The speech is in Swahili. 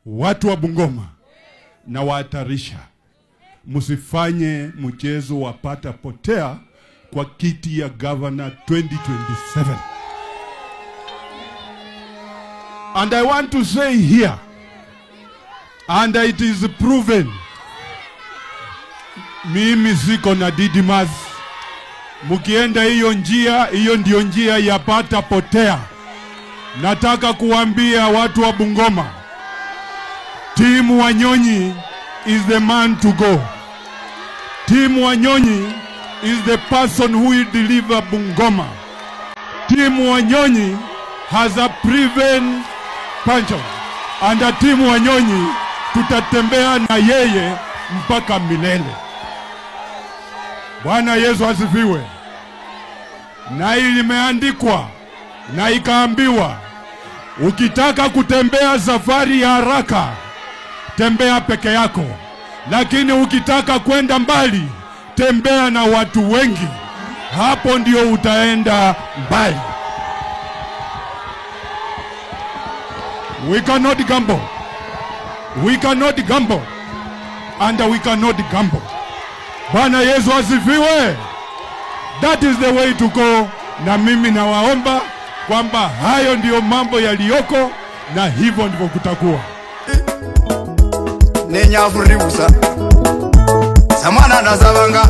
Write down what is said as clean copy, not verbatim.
Watu wa Bungoma na wahatarisha, msifanye mchezo wa pata potea kwa kiti ya governor 2027. And I want to say here, and it is proven, mimi siko na Didmas. Mukienda hiyo njia, hiyo ndio njia ya pata potea. Nataka kuambia watu wa Bungoma, Tim Wanyonyi is the man to go. Tim Wanyonyi is the person who will deliver Bungoma. Tim Wanyonyi has a proven punch. And Tim Wanyonyi tutatembea na yeye mpaka milele. Bwana Yesu asifiwe. Na ilimeandikwa na ikaambiwa, ukitaka kutembea safari ya haraka, tembea peke yako. Lakini ukitaka kwenda mbali, tembea na watu wengi. Hapo ndio utaenda mbali. We cannot gamble. We cannot gamble. And we cannot gamble. Bwana Yesu asifiwe. That is the way to go. Na mimi nawaomba kwamba hayo ndio mambo yaliyoko na hivyo ndivyo kutakuwa. Nenya furibusa Samana na Zavanga